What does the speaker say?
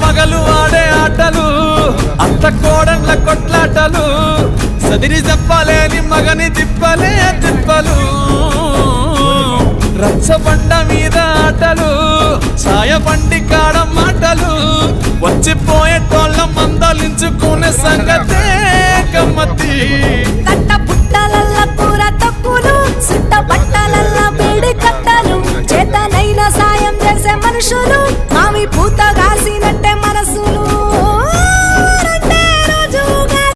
పగలు ఆడే ఆటలు అత్త కోడళ్ళ కొట్లాటలు సదిరి చెప్పలేని మగని తిప్పలే తిప్పలు రచ్చబండ మీద ఆటలు సాయబండి కాడ మాటలు వచ్చిపోయేటోళ్ళ మందలించుకునే సంగతే గమ్మతి కట్ట పుట్టలల్ల కూర తక్కులు సుట్ట పట్టలల్ల వేడి కట్టలు చేతనైన సాయం చేసే మనుషులు మావి పూత కాసినట్టే మనసులు